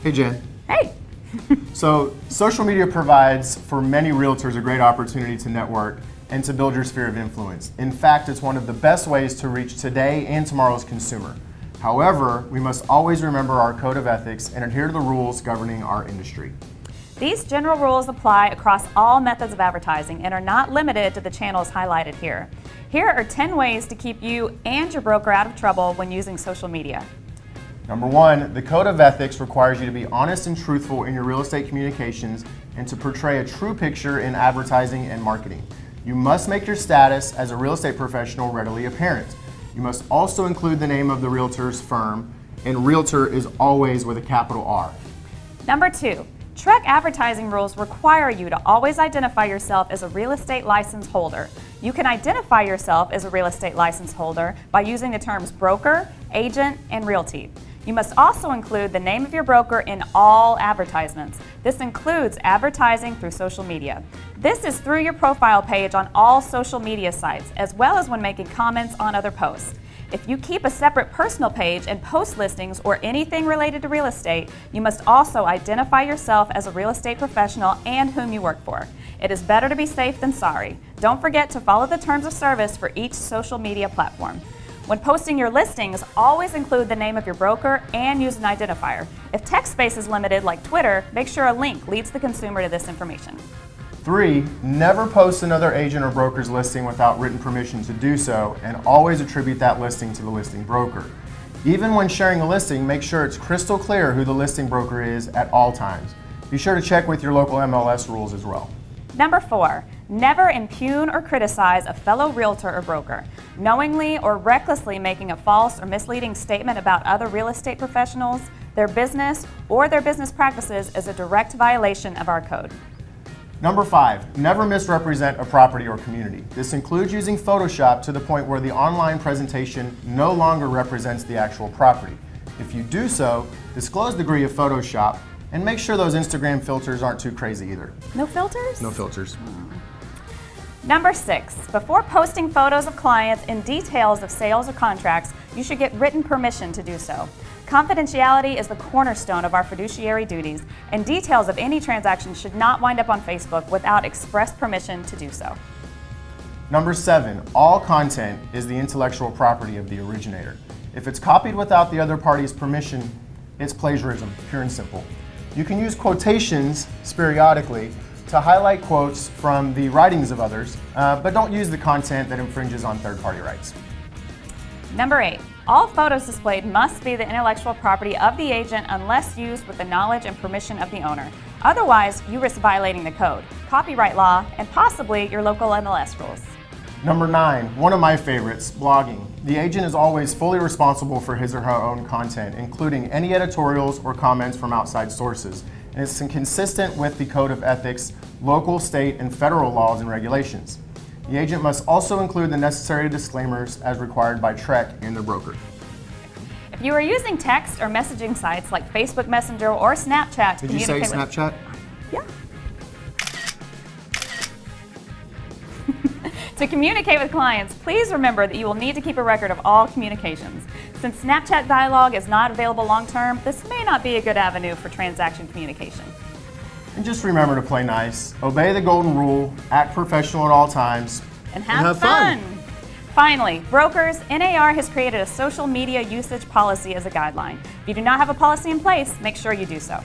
Hey, Jen. Hey. So, social media provides for many realtors a great opportunity to network and to build your sphere of influence. In fact, it's one of the best ways to reach today and tomorrow's consumer. However, we must always remember our code of ethics and adhere to the rules governing our industry. These general rules apply across all methods of advertising and are not limited to the channels highlighted here. Here are 10 ways to keep you and your broker out of trouble when using social media. Number 1, the code of ethics requires you to be honest and truthful in your real estate communications and to portray a true picture in advertising and marketing. You must make your status as a real estate professional readily apparent. You must also include the name of the realtor's firm, and realtor is always with a capital R. Number 2, TREC advertising rules require you to always identify yourself as a real estate license holder. You can identify yourself as a real estate license holder by using the terms broker, agent, and realty. You must also include the name of your broker in all advertisements. This includes advertising through social media. This is through your profile page on all social media sites, as well as when making comments on other posts. If you keep a separate personal page and post listings or anything related to real estate, you must also identify yourself as a real estate professional and whom you work for. It is better to be safe than sorry. Don't forget to follow the terms of service for each social media platform. When posting your listings, always include the name of your broker and use an identifier. If text space is limited, like Twitter, make sure a link leads the consumer to this information. 3, never post another agent or broker's listing without written permission to do so, and always attribute that listing to the listing broker. Even when sharing a listing, make sure it's crystal clear who the listing broker is at all times. Be sure to check with your local MLS rules as well. Number 4, never impugn or criticize a fellow realtor or broker. Knowingly or recklessly making a false or misleading statement about other real estate professionals, their business, or their business practices is a direct violation of our code. Number 5, never misrepresent a property or community. This includes using Photoshop to the point where the online presentation no longer represents the actual property. If you do so, disclose the degree of Photoshop and make sure those Instagram filters aren't too crazy either. No filters? No filters. Number 6, before posting photos of clients and details of sales or contracts, you should get written permission to do so. Confidentiality is the cornerstone of our fiduciary duties, and details of any transaction should not wind up on Facebook without express permission to do so. Number 7, all content is the intellectual property of the originator. If it's copied without the other party's permission, it's plagiarism, pure and simple. You can use quotations periodically to highlight quotes from the writings of others, but don't use the content that infringes on third-party rights. Number 8, all photos displayed must be the intellectual property of the agent unless used with the knowledge and permission of the owner. Otherwise, you risk violating the code, copyright law, and possibly your local MLS rules. Number 9, one of my favorites, blogging. The agent is always fully responsible for his or her own content, including any editorials or comments from outside sources. And it's consistent with the code of ethics, local, state, and federal laws and regulations. The agent must also include the necessary disclaimers as required by TREC and their broker. If you are using text or messaging sites like Facebook Messenger or Snapchat to Did you say Snapchat? Yeah. To communicate with clients, please remember that you will need to keep a record of all communications. Since Snapchat dialogue is not available long-term, this may not be a good avenue for transaction communication. And just remember to play nice, obey the golden rule, act professional at all times, and have fun. Finally, brokers, NAR has created a social media usage policy as a guideline. If you do not have a policy in place, make sure you do so.